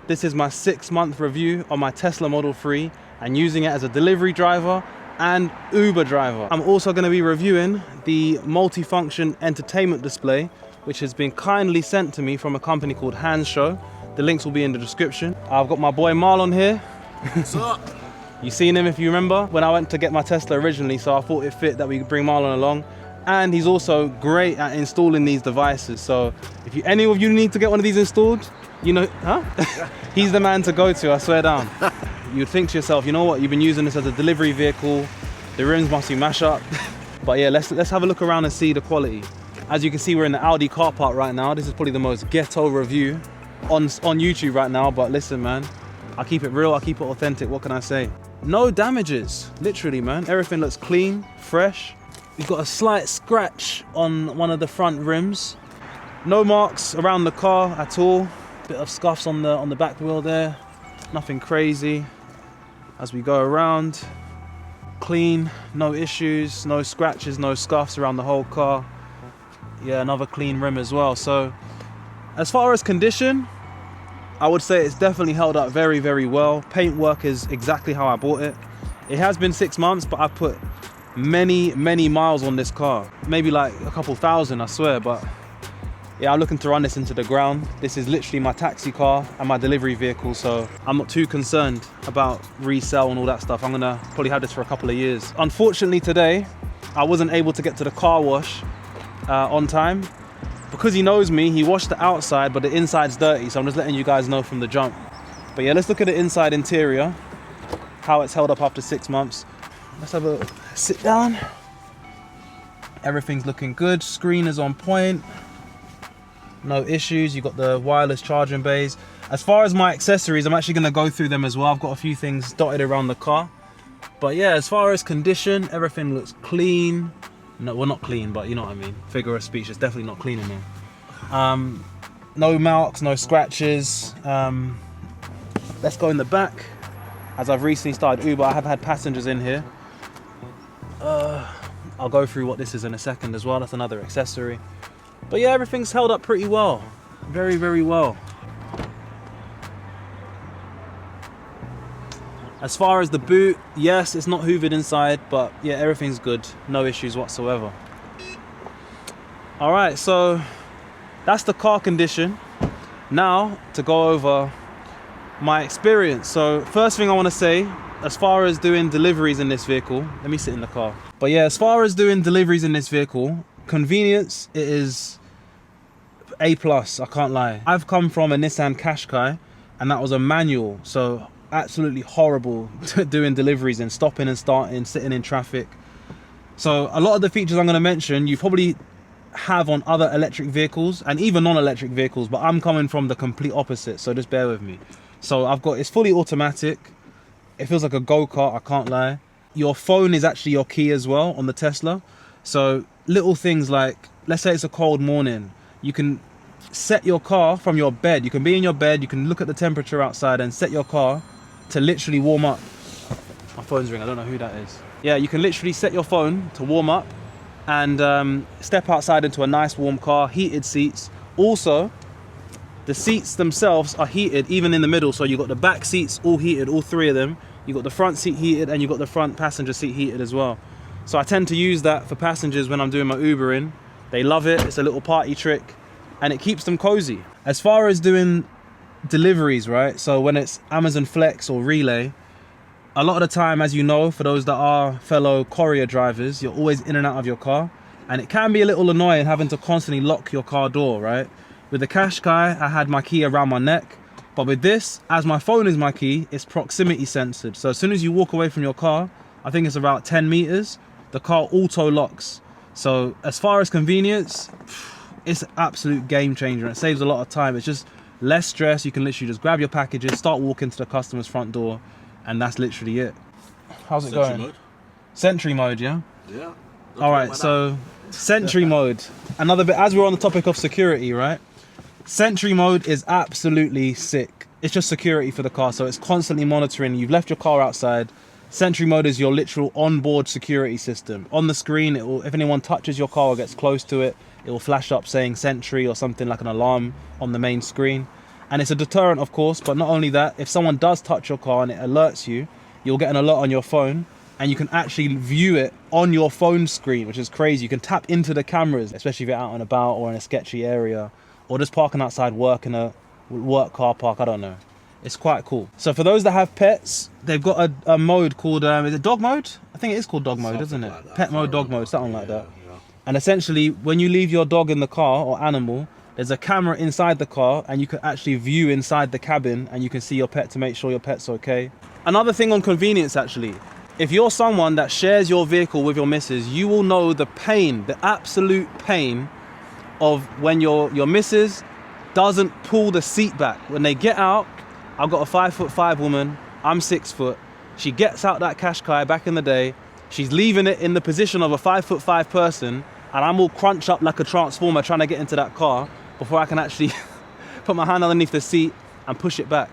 This is my 6-month review on my Tesla Model 3 and using it as a delivery driver and Uber driver. I'm also going to be reviewing the multifunction entertainment display, which has been kindly sent to me from a company called Hansshow. The links will be in the description. I've got my boy Marlon here. What's up? You seen him if you remember when I went to get my Tesla originally, so I thought it fit that we could bring Marlon along. And he's also great at installing these devices. So if any of you need to get one of these installed, you know, he's the man to go to, I swear down. You'd think to yourself, you know what, you've been using this as a delivery vehicle, the rims must be mash up. But yeah, let's have a look around and see the quality. As you can see, we're in the Audi car park right now. This is probably the most ghetto review on YouTube right now, but listen, man, I keep it real, I keep it authentic, what can I say? No damages, literally, man. Everything looks clean, fresh. We've got a slight scratch on one of the front rims. No marks around the car at all. Bit of scuffs on the back wheel there. Nothing crazy. As we go around, clean, no issues, no scratches, no scuffs around the whole car. Yeah, another clean rim as well. So as far as condition, I would say it's definitely held up very, very well. Paintwork is exactly how I bought it. It has been 6 months, but I've put many, many miles on this car. Maybe like a couple thousand, I swear, but yeah, I'm looking to run this into the ground. This is literally my taxi car and my delivery vehicle, so I'm not too concerned about resale and all that stuff. I'm gonna probably have this for a couple of years. Unfortunately today, I wasn't able to get to the car wash on time. Because he knows me, he washed the outside, but the inside's dirty, so I'm just letting you guys know from the jump. But yeah, let's look at the inside interior, how it's held up after 6 months. Let's have a sit down. Everything's looking good, screen is on point. No issues, you've got the wireless charging bays. As far as my accessories, I'm actually gonna go through them as well. I've got a few things dotted around the car. But yeah, as far as condition, everything looks clean. No, well, not clean, but you know what I mean. Figure of speech, it's definitely not clean in there. No marks, no scratches. Let's go in the back. As I've recently started Uber, I have had passengers in here. I'll go through what this is in a second as well. That's another accessory. But yeah, everything's held up pretty well. Very, very well. As far as the boot, yes, it's not hoovered inside, but yeah, everything's good. No issues whatsoever. All right, so that's the car condition. Now to go over my experience. So first thing I want to say, as far as doing deliveries in this vehicle, let me sit in the car. But yeah, as far as doing deliveries in this vehicle, convenience, it is A+, I can't lie. I've come from a Nissan Qashqai and that was a manual, so absolutely horrible doing deliveries and stopping and starting, sitting in traffic. So a lot of the features I'm going to mention you probably have on other electric vehicles and even non-electric vehicles, but I'm coming from the complete opposite, so just bear with me. So it's fully automatic. It feels like a go-kart, I can't lie. Your phone is actually your key as well on the Tesla. So little things like, let's say it's a cold morning, you can set your car from your bed. You can be in your bed, you can look at the temperature outside and set your car to literally warm up. My phone's ringing, I don't know who that is. Yeah, you can literally set your phone to warm up and step outside into a nice warm car, heated seats. Also, the seats themselves are heated even in the middle. So you've got the back seats all heated, all three of them. You've got the front seat heated and you've got the front passenger seat heated as well. So I tend to use that for passengers when I'm doing my Ubering. They love it, it's a little party trick and it keeps them cozy. As far as doing deliveries, right? So when it's Amazon Flex or Relay, a lot of the time, as you know, for those that are fellow courier drivers, you're always in and out of your car. And it can be a little annoying having to constantly lock your car door, right? With the Qashqai, I had my key around my neck. But with this, as my phone is my key, it's proximity censored. So as soon as you walk away from your car, I think it's about 10 meters, the car auto locks. So as far as convenience, it's an absolute game changer. It saves a lot of time. It's just less stress. You can literally just grab your packages, start walking to the customer's front door, and that's literally it. How's it going? Mode. Sentry mode, yeah? Yeah. All right, so Sentry mode. Another bit, as we're on the topic of security, right? Sentry mode is absolutely sick. It's just security for the car, so it's constantly monitoring. You've left your car outside. Sentry mode is your literal onboard security system. On the screen, it will, if anyone touches your car or gets close to it, it will flash up saying Sentry or something like an alarm on the main screen. And it's a deterrent, of course, but not only that, if someone does touch your car and it alerts you, you'll get an alert on your phone, and you can actually view it on your phone screen, which is crazy. You can tap into the cameras, especially if you're out and about or in a sketchy area, or just parking outside work in a work car park, I don't know. It's quite cool. So for those that have pets, they've got a mode called, is it dog mode? I think it is called dog mode, isn't it? Like pet mode, dog mode, something like that. Yeah. And essentially, when you leave your dog in the car or animal, there's a camera inside the car, and you can actually view inside the cabin, and you can see your pet to make sure your pet's okay. Another thing on convenience, actually, if you're someone that shares your vehicle with your missus, you will know the pain, the absolute pain of when your missus doesn't pull the seat back. When they get out, I've got a 5'5" woman, I'm 6 foot. She gets out that Qashqai back in the day. She's leaving it in the position of a 5'5" person, and I'm all crunched up like a transformer trying to get into that car before I can actually put my hand underneath the seat and push it back.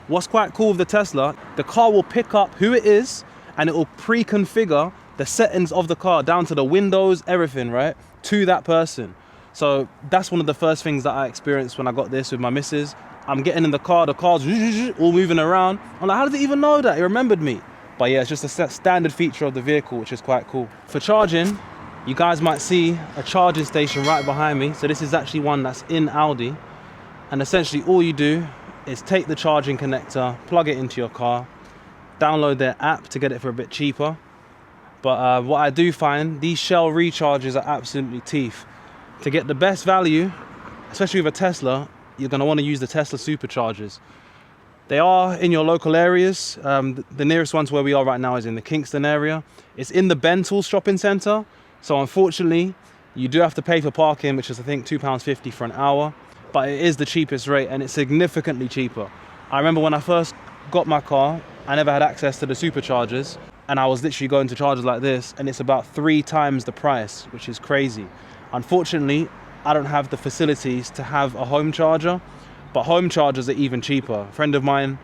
What's quite cool with the Tesla, the car will pick up who it is, and it will pre-configure the settings of the car down to the windows, everything, right, to that person. So that's one of the first things that I experienced when I got this with my missus. I'm getting in the car's all moving around. I'm like, how did it even know that? It remembered me. But yeah, it's just a standard feature of the vehicle, which is quite cool. For charging, you guys might see a charging station right behind me. So this is actually one that's in Audi. And essentially all you do is take the charging connector, plug it into your car, download their app to get it for a bit cheaper. But what I do find, these Shell recharges are absolutely teeth. To get the best value, especially with a Tesla, you're going to want to use the Tesla superchargers. They are in your local areas. The nearest one to where we are right now is in the Kingston area. It's in the Bentall shopping centre. So unfortunately, you do have to pay for parking, which is I think £2.50 for an hour. But it is the cheapest rate, and it's significantly cheaper. I remember when I first got my car, I never had access to the superchargers, and I was literally going to chargers like this, and it's about 3 times the price, which is crazy. Unfortunately, I don't have the facilities to have a home charger, but home chargers are even cheaper. A friend of mine,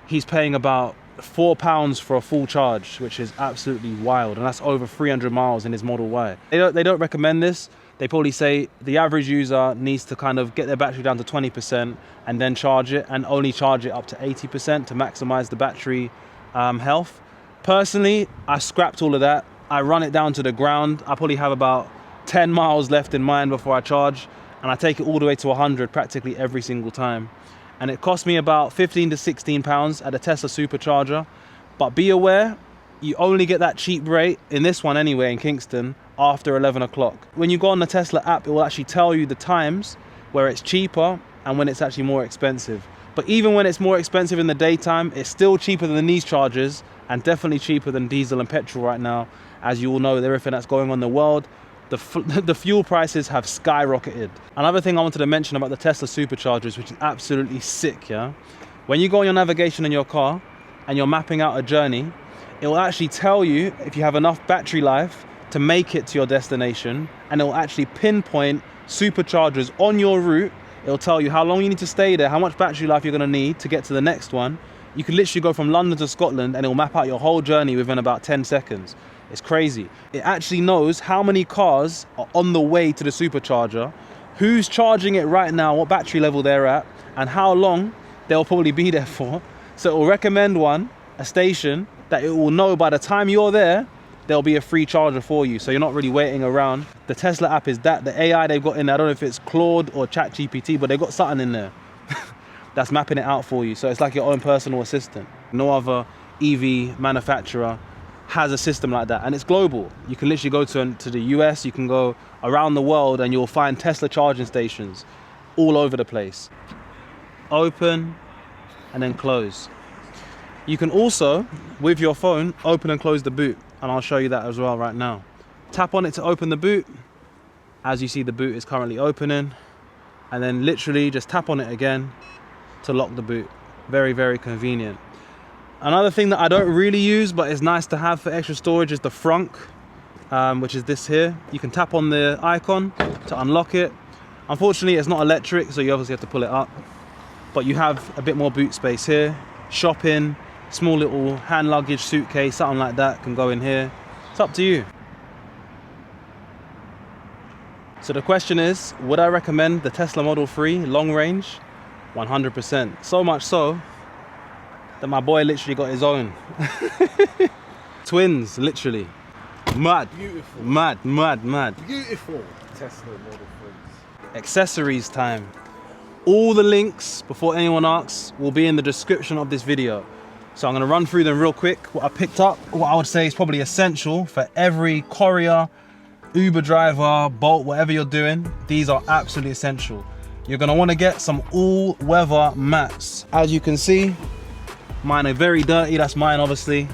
he's paying about £4 for a full charge, which is absolutely wild, and that's over 300 miles in his Model Y. They don't recommend this. They probably say the average user needs to kind of get their battery down to 20% and then charge it, and only charge it up to 80% to maximize the battery health. Personally, I scrapped all of that. I run it down to the ground. I probably have about 10 miles left in mine before I charge, and I take it all the way to 100 practically every single time. And it cost me about 15 to 16 pounds at a Tesla supercharger. But be aware, you only get that cheap rate, in this one anyway, in Kingston, after 11 o'clock. When you go on the Tesla app, it will actually tell you the times where it's cheaper and when it's actually more expensive. But even when it's more expensive in the daytime, it's still cheaper than these chargers, and definitely cheaper than diesel and petrol right now. As you all know, with everything that's going on in the world, the fuel prices have skyrocketed. Another thing I wanted to mention about the Tesla superchargers, which is absolutely sick, yeah? When you go on your navigation in your car and you're mapping out a journey, it will actually tell you if you have enough battery life to make it to your destination, and it will actually pinpoint superchargers on your route. It'll tell you how long you need to stay there, how much battery life you're going to need to get to the next one. You can literally go from London to Scotland, and it'll map out your whole journey within about 10 seconds. It's crazy. It actually knows how many cars are on the way to the supercharger, who's charging it right now, what battery level they're at, and how long they'll probably be there for. So it will recommend a station that it will know by the time you're there, there'll be a free charger for you. So you're not really waiting around. The Tesla app is that. The AI they've got in there, I don't know if it's Claude or ChatGPT, but they've got something in there that's mapping it out for you. So it's like your own personal assistant. No other EV manufacturer has a system like that, and it's global. You can literally go to the US, you can go around the world, and you'll find Tesla charging stations all over the place. Open and then close. You can also, with your phone, open and close the boot, and I'll show you that as well right now. Tap on it to open the boot. As you see, the boot is currently opening, and then literally just tap on it again to lock the boot. Very, very convenient. Another thing that I don't really use, but is nice to have for extra storage, is the frunk, which is this here. You can tap on the icon to unlock it. Unfortunately, it's not electric, so you obviously have to pull it up. But you have a bit more boot space here. Shopping, small little hand luggage, suitcase, something like that can go in here. It's up to you. So the question is, would I recommend the Tesla Model 3 long range? 100%. So much so that my boy literally got his own. Twins, literally. Mad. Beautiful. Mad. Beautiful Tesla Model 3s. Accessories time. All the links, before anyone asks, will be in the description of this video. So I'm gonna run through them real quick. What I picked up, what I would say is probably essential for every courier, Uber driver, Bolt, whatever you're doing. These are absolutely essential. You're gonna wanna get some all-weather mats. As you can see, mine are very dirty, that's mine obviously.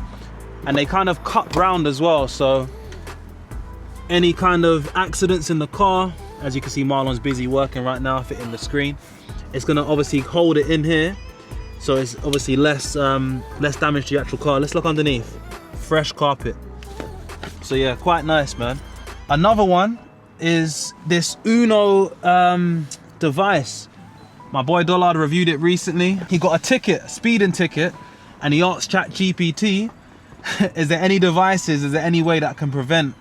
And they kind of cut round as well, so any kind of accidents in the car, as you can see Marlon's busy working right now, fitting the screen. It's gonna obviously hold it in here, so it's obviously less damage to your actual car. Let's look underneath. Fresh carpet. So yeah, quite nice, man. Another one is this Uno device. My boy Dollard reviewed it recently. He got a ticket, a speeding ticket, and he asked ChatGPT, is there any devices, is there any way that can prevent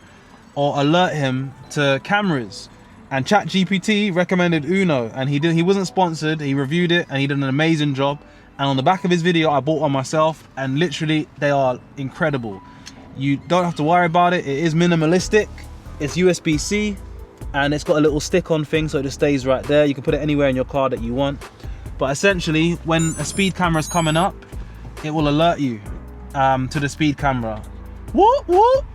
or alert him to cameras? And ChatGPT recommended Uno, and he wasn't sponsored, he reviewed it and he did an amazing job. And on the back of his video, I bought one myself, and literally they are incredible. You don't have to worry about it. It is minimalistic. It's USB-C, and it's got a little stick-on thing, so it just stays right there. You can put it anywhere in your car that you want. But essentially, when a speed camera is coming up, it will alert you to the speed camera. Whoop, whoop.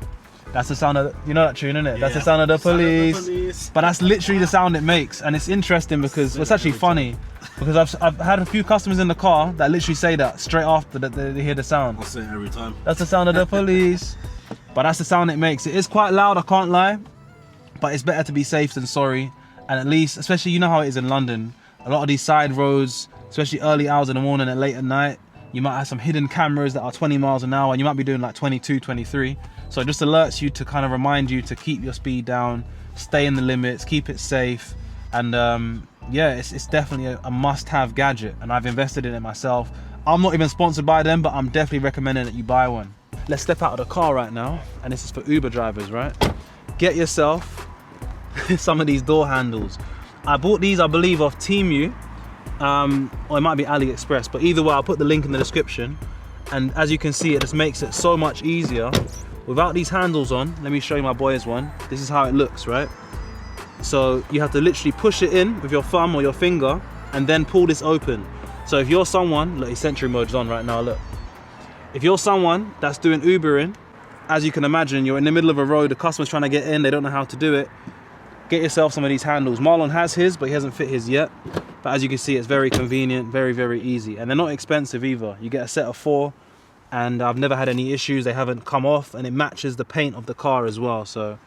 That's the sound of, you know that tune, innit? Yeah, that's the sound of the police. But that's literally the sound it makes. And it's interesting because, it's actually funny, because I've had a few customers in the car that literally say that straight after that they hear the sound. I say it every time. That's the sound of the police. But that's the sound it makes. It is quite loud, I can't lie. But it's better to be safe than sorry. And at least, especially, you know how it is in London, a lot of these side roads, especially early hours in the morning and late at night, you might have some hidden cameras that are 20 miles an hour and you might be doing like 22, 23. So it just alerts you to kind of remind you to keep your speed down, stay in the limits, keep it safe. And yeah, it's definitely a must-have gadget, and I've invested in it myself. I'm not even sponsored by them, but I'm definitely recommending that you buy one. Let's step out of the car right now, and this is for Uber drivers, right? Get yourself some of these door handles. I bought these, I believe, off Temu, or it might be AliExpress, but either way, I'll put the link in the description. And as you can see, it just makes it so much easier. Without these handles on, let me show you my boy's one. This is how it looks, right? So you have to literally push it in with your thumb or your finger and then pull this open. So if you're someone, look, his Sentry mode's on right now, look. If you're someone that's doing Ubering, as you can imagine, you're in the middle of a road, the customer's trying to get in, they don't know how to do it, get yourself some of these handles. Marlon has his, but he hasn't fit his yet. But as you can see, it's very convenient, very, very easy. And they're not expensive either. You get a set of 4, and I've never had any issues. They haven't come off, and it matches the paint of the car as well. So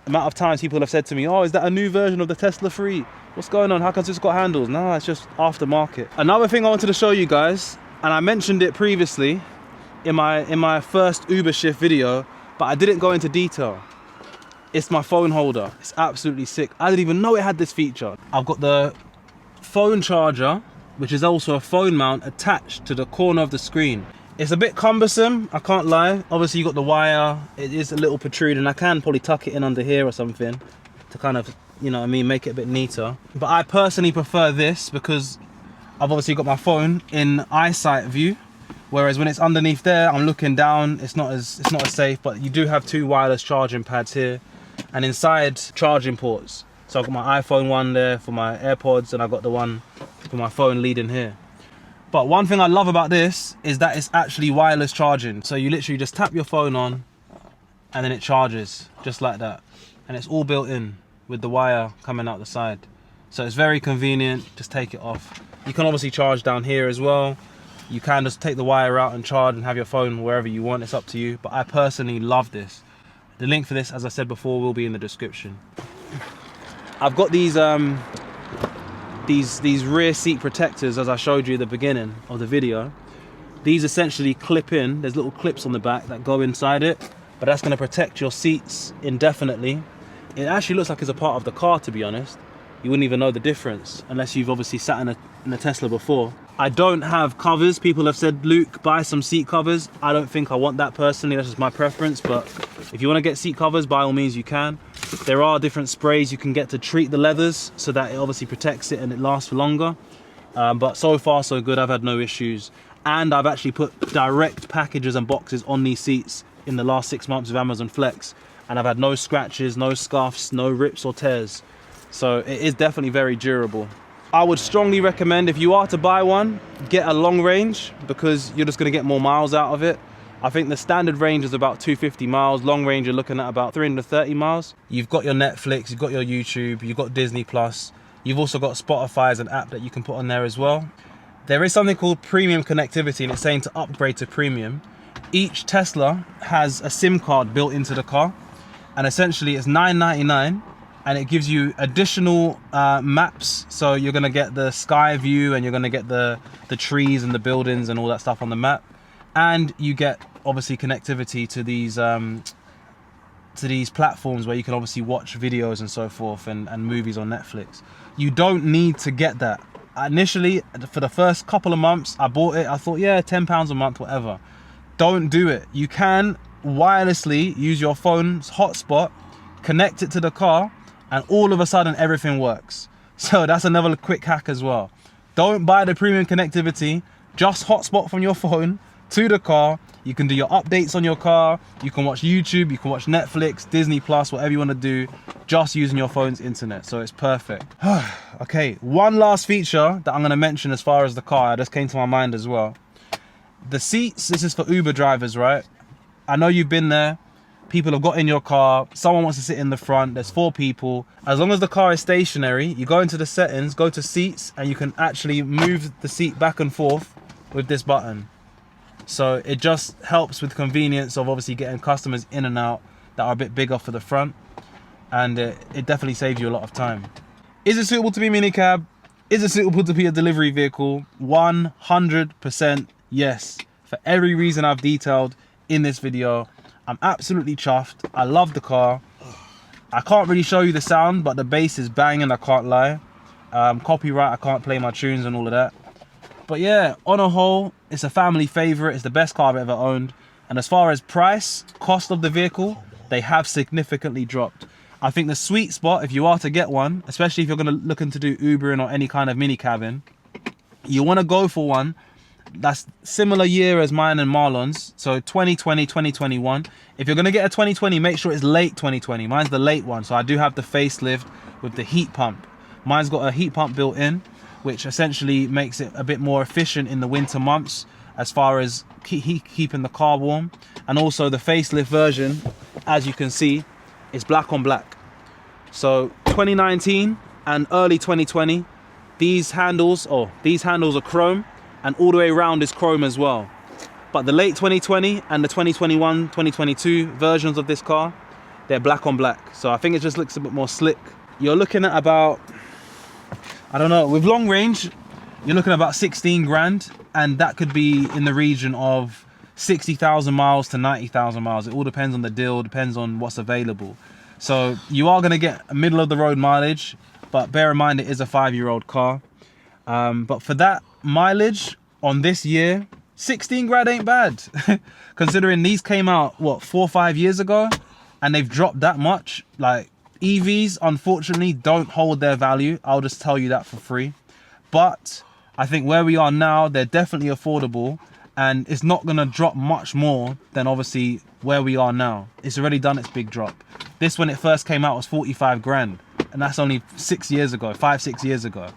the amount of times people have said to me, oh, is that a new version of the Tesla 3? What's going on? How come it's got handles? No, it's just aftermarket. Another thing I wanted to show you guys, and I mentioned it previously in my first Uber shift video, but I didn't go into detail. It's my phone holder. It's absolutely sick. I didn't even know it had this feature. I've got the phone charger, which is also a phone mount attached to the corner of the screen. It's a bit cumbersome, I can't lie. Obviously you got the wire, it is a little protruding. I can probably tuck it in under here or something to kind of, you know what I mean, make it a bit neater. But I personally prefer this because I've obviously got my phone in eyesight view, whereas when it's underneath there, I'm looking down, it's not as safe. But you do have 2 wireless charging pads here and inside charging ports. So I've got my iPhone one there for my AirPods, and I've got the one for my phone leading here. But one thing I love about this is that it's actually wireless charging. So you literally just tap your phone on and then it charges just like that. And it's all built in with the wire coming out the side. So it's very convenient, just take it off. You can obviously charge down here as well. You can just take the wire out and charge and have your phone wherever you want, it's up to you. But I personally love this. The link for this, as I said before, will be in the description. I've got these rear seat protectors, as I showed you at the beginning of the video. These essentially clip in. There's little clips on the back that go inside it, but that's going to protect your seats indefinitely. It actually looks like it's a part of the car, to be honest. You wouldn't even know the difference unless you've obviously sat in a Tesla before. I don't have covers. People have said, Luke, buy some seat covers. I don't think I want that personally. That's just my preference. But if you want to get seat covers, by all means you can. There are different sprays you can get to treat the leathers so that it obviously protects it and it lasts for longer. But so far so good, I've had no issues. And I've actually put direct packages and boxes on these seats in the last 6 months with Amazon Flex, and I've had no scratches, no scuffs, no rips or tears. So it is definitely very durable. I would strongly recommend, if you are to buy one, get a long range, because you're just going to get more miles out of it. I think the standard range is about 250 miles. Long range, you're looking at about 330 miles. You've got your Netflix, you've got your YouTube, you've got Disney Plus. You've also got Spotify as an app that you can put on there as well. There is something called premium connectivity, and it's saying to upgrade to premium. Each Tesla has a SIM card built into the car, and essentially it's $9.99, and it gives you additional maps. So you're gonna get the sky view, and you're gonna get the trees and the buildings and all that stuff on the map. And you get obviously connectivity to these platforms where you can obviously watch videos and so forth, and movies on Netflix. You don't need to get that. Initially, for the first couple of months, I bought it. I thought, yeah, £10 a month, whatever. Don't do it. You can wirelessly use your phone's hotspot, connect it to the car, and all of a sudden everything works. So that's another quick hack as well. Don't buy the premium connectivity. Just hotspot from your phone to the car. You can do your updates on your car. You can watch YouTube, you can watch Netflix, Disney Plus, whatever you want to do, just using your phone's internet. So it's perfect. Okay, one last feature that I'm going to mention as far as the car, it just came to my mind as well. The seats, this is for Uber drivers, right? I know you've been there. People have got in your car, someone wants to sit in the front, there's 4 people. As long as the car is stationary, you go into the settings, go to seats, and you can actually move the seat back and forth with this button. So it just helps with convenience of obviously getting customers in and out that are a bit bigger for the front, and it definitely saves you a lot of time. Is it suitable to be a minicab? Is it suitable to be a delivery vehicle? 100% yes. For every reason I've detailed in this video, I'm absolutely chuffed. I love the car. I can't really show you the sound, but the bass is banging, I can't lie. Copyright, I can't play my tunes and all of that. But yeah, on a whole, it's a family favorite. It's the best car I've ever owned. And as far as price, cost of the vehicle, they have significantly dropped. I think the sweet spot, if you are to get one, especially if you're going to looking to do Ubering or any kind of mini cabin, you want to go for one that's similar year as mine and Marlon's. So 2020, 2021. If you're going to get a 2020, make sure it's late 2020. Mine's the late one. So I do have the facelift with the heat pump. Mine's got a heat pump built in, which essentially makes it a bit more efficient in the winter months as far as keeping the car warm. And also the facelift version, as you can see, is black on black. So 2019 and early 2020, these handles are chrome, and all the way around is chrome as well. But the late 2020 and the 2021, 2022 versions of this car, they're black on black. So I think it just looks a bit more slick. You're looking at about, I don't know, with long range, you're looking at about 16 grand, and that could be in the region of 60,000 miles to 90,000 miles. It all depends on the deal, depends on what's available. So you are gonna get a middle of the road mileage, but bear in mind it is a 5-year-old car. But for that mileage on this year, 16 grand ain't bad. Considering these came out, what, 4 or 5 years ago, and they've dropped that much. Like, EVs, unfortunately, don't hold their value. I'll just tell you that for free. But I think where we are now, they're definitely affordable, and it's not going to drop much more than obviously where we are now. It's already done its big drop. This, when it first came out, was 45 grand, and that's only 6 years ago, 5-6 years ago.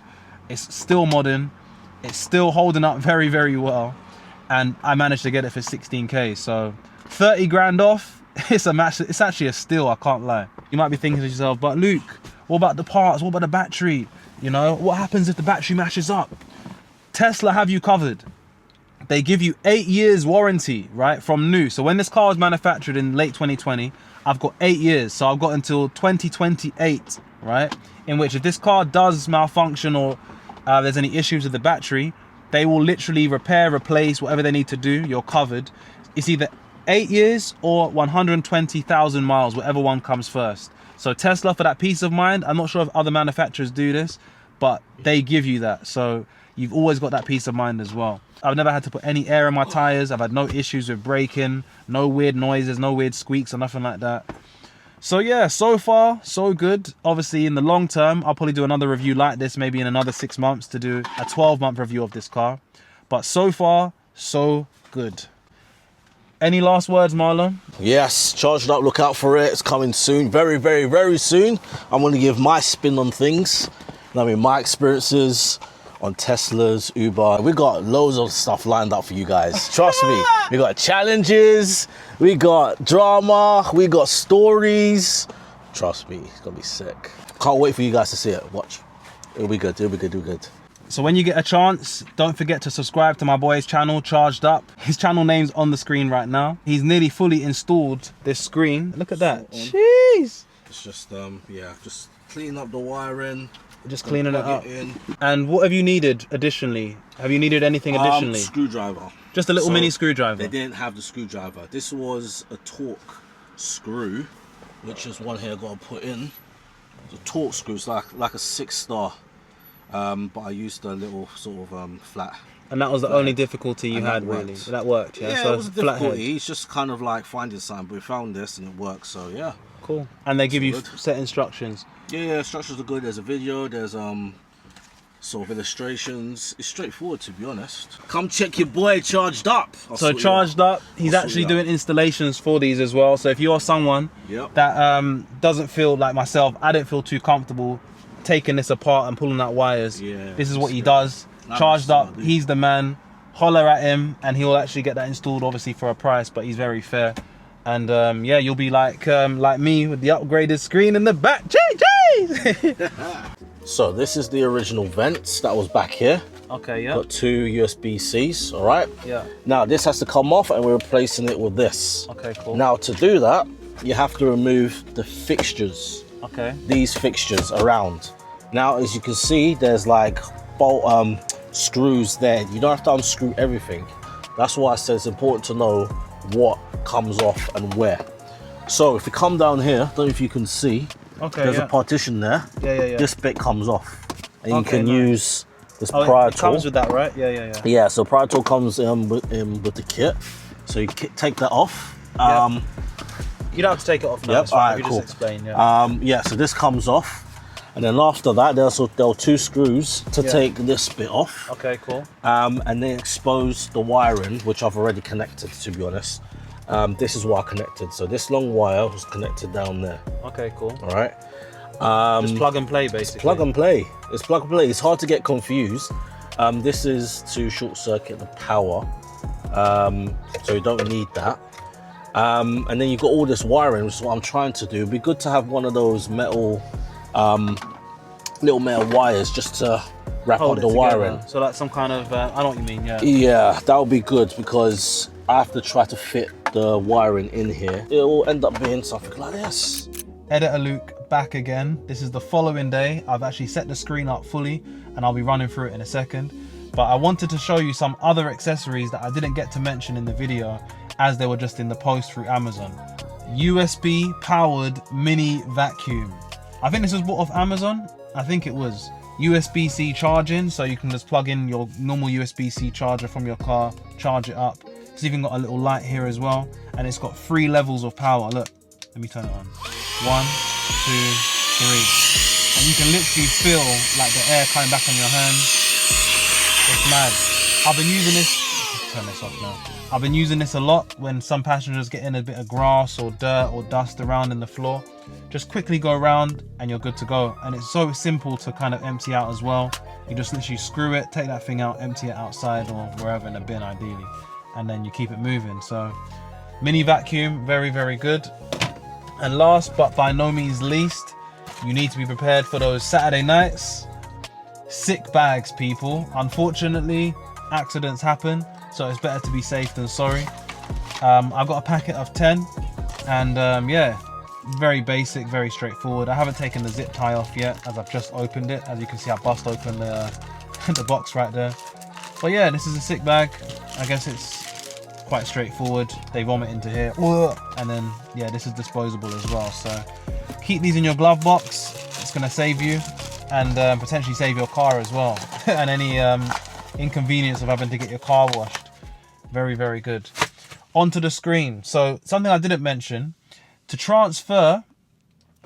It's still modern, it's still holding up very, very well, and I managed to get it for 16k. So 30 grand off, it's actually a steal, I can't lie. You might be thinking to yourself, but Luke, what about the parts? What about the battery? You know, what happens if the battery mashes up? Tesla have you covered. They give you 8 years warranty, right, from new. So when this car was manufactured in late 2020, I've got 8 years. So I've got until 2028, right? In which if this car does malfunction or there's any issues with the battery, they will literally repair, replace, whatever they need to do, you're covered. It's either 8 years or 120,000 miles, whatever one comes first. So Tesla, for that peace of mind, I'm not sure if other manufacturers do this, but they give you that. So you've always got that peace of mind as well. I've never had to put any air in my tires. I've had no issues with braking, no weird noises, no weird squeaks or nothing like that. So yeah, so far so good. Obviously in the long term I'll probably do another review like this, maybe in another 6 months, to do a 12-month review of this car. But so far so good. Any last words, Marlon? Yes, charged up, look out for it. It's coming soon, very, very, very soon. I'm going to give my spin on things. I mean, my experiences on Teslas, Uber. We got loads of stuff lined up for you guys. Trust me. We got challenges, we got drama, we got stories. Trust me, it's going to be sick. Can't wait for you guys to see it. Watch. It'll be good, it'll be good, it'll be good. So when you get a chance, don't forget to subscribe to my boy's channel, Charged Up. His channel name's on the screen right now. He's nearly fully installed this screen. Look at that. Jeez. It's just, yeah, just clean up the wiring. Just cleaning it up. And what have you needed additionally? Have you needed anything additionally? Screwdriver. Just a little mini screwdriver. They didn't have the screwdriver. This was a torque screw, which is one here I got to put in. The torque screw is like a 6-star. But I used a little sort of flat. And that was the only difficulty you had, really? That worked, yeah? Yeah, so it was a difficulty. flathead. It's just kind of like finding something, but we found this and it works, so yeah. Cool. And they give you good. set instructions? Yeah, instructions are good. There's a video, there's sort of illustrations. It's straightforward, to be honest. Come check your boy Charged Up. So Charged Up, he's actually doing installations for these as well. So if you're someone that doesn't feel like myself, I didn't feel too comfortable taking this apart and pulling out wires, this is what he does. Charged Up, he's the man. Holler at him and he'll actually get that installed, obviously for a price, but he's very fair. And yeah, you'll be like me with the upgraded screen in the back. So this is the original vents that was back here. Okay, yeah. Got 2 USB-Cs, all right? Yeah. Now this has to come off and we're replacing it with this. Okay, cool. Now to do that, you have to remove the fixtures. Okay. These fixtures around. Now, as you can see, there's like bolt screws there. You don't have to unscrew everything. That's why I said it's important to know what comes off and where. So if you come down here, I don't know if you can see, there's a partition there. Yeah. This bit comes off and you can use this prior tool. It comes with that, right? Yeah. Yeah, so prior tool comes in with the kit. So you take that off. You don't have to take it off now. Yep, alright, cool. Just explain, yeah, so this comes off. And then after that, there are 2 screws to take this bit off. Okay, cool. And then expose the wiring, which I've already connected, to be honest. This is what I connected. So this long wire was connected down there. Okay, cool. All right. Just plug and play, basically. Plug and play. It's plug and play. It's hard to get confused. This is to short circuit the power. So you don't need that. And then you've got all this wiring, which is what I'm trying to do. It'd be good to have one of those metal little metal wires just to wrap up the wiring. So like some kind of, I know what you mean, yeah. Yeah, that would be good because I have to try to fit the wiring in here. It will end up being something like this. Editor Luke back again. This is the following day. I've actually set the screen up fully and I'll be running through it in a second. But I wanted to show you some other accessories that I didn't get to mention in the video as they were just in the post through Amazon. USB powered mini vacuum. I think this was bought off Amazon. I think it was. USB-C charging, so you can just plug in your normal USB-C charger from your car, charge it up. It's even got a little light here as well, and it's got 3 levels of power. Look, let me turn it on. 1, 2, 3. And you can literally feel like the air coming back on your hands. It's mad. I've been using this. Turn this off now. I've been using this a lot when some passengers get in a bit of grass or dirt or dust around in the floor. Just quickly go around and you're good to go. And it's so simple to kind of empty out as well. You just literally screw it, take that thing out, empty it outside or wherever in a bin ideally, and then you keep it moving. So mini vacuum, very, very good. And last but by no means least, you need to be prepared for those Saturday nights. Sick bags, people. Unfortunately, accidents happen, so it's better to be safe than sorry. I've got a packet of 10 and yeah, very basic, very straightforward. I haven't taken the zip tie off yet as I've just opened it. As you can see, I bust open the box right there. But yeah, this is a sick bag. I guess it's quite straightforward. They vomit into here, and then yeah, this is disposable as well. So keep these in your glove box. It's gonna save you and potentially save your car as well and any inconvenience of having to get your car washed. Very, very good. Onto the screen. So something I didn't mention, to transfer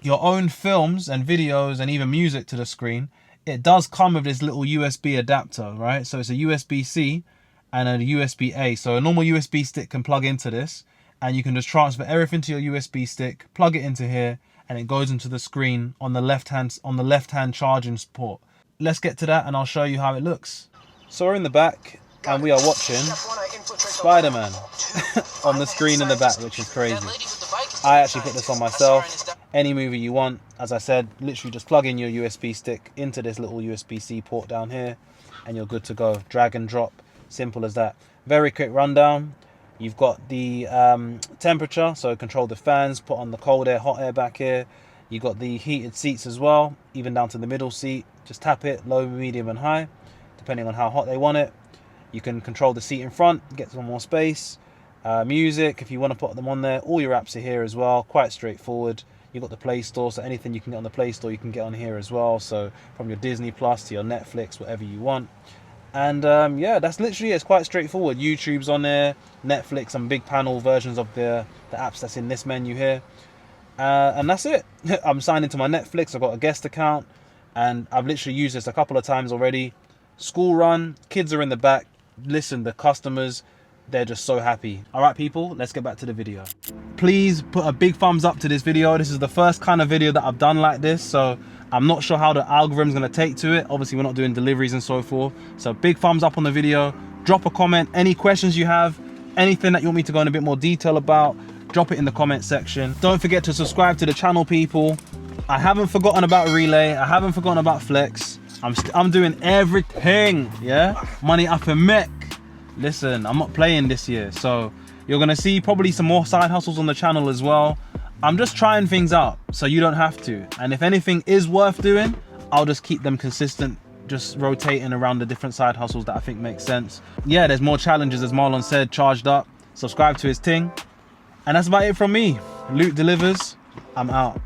your own films and videos and even music to the screen, it does come with this little USB adapter, right? So it's a USB-C and a USB-A. So a normal USB stick can plug into this, and you can just transfer everything to your USB stick, plug it into here, and it goes into the screen on the left hand charging port. Let's get to that and I'll show you how it looks. So we're in the back and we are watching Spider-Man on the screen in the back, which is crazy. I actually put this on myself. Any movie you want, as I said, literally just plug in your USB stick into this little USB-C port down here and you're good to go. Drag and drop, simple as that. Very quick rundown. You've got the temperature, so control the fans, put on the cold air, hot air back here. You've got the heated seats as well, even down to the middle seat. Just tap it, low, medium and high, depending on how hot they want it. You can control the seat in front, get some more space. Music, if you want to put them on there. All your apps are here as well, quite straightforward. You've got the Play Store, so anything you can get on the Play Store, you can get on here as well. So from your Disney Plus to your Netflix, whatever you want. And yeah, that's literally, it's quite straightforward. YouTube's on there, Netflix, and big panel versions of the apps that's in this menu here. And that's it. I'm signed into my Netflix, I've got a guest account, and I've literally used this a couple of times already. School run, kids are in the back. Listen, the customers, they're just so happy. All right, people, let's get back to the video. Please put a big thumbs up to this video. This is the first kind of video that I've done like this, so I'm not sure how the algorithm's gonna take to it. Obviously, we're not doing deliveries and so forth. So big thumbs up on the video. Drop a comment, any questions you have, anything that you want me to go in a bit more detail about, drop it in the comment section. Don't forget to subscribe to the channel, people. I haven't forgotten about Relay. I haven't forgotten about Flex. I'm doing everything, yeah? Money up and mech. Listen, I'm not playing this year. So you're gonna see probably some more side hustles on the channel as well. I'm just trying things out so you don't have to. And if anything is worth doing, I'll just keep them consistent, just rotating around the different side hustles that I think make sense. Yeah, there's more challenges, as Marlon said, charged up. Subscribe to his ting. And that's about it from me. Luke delivers. I'm out.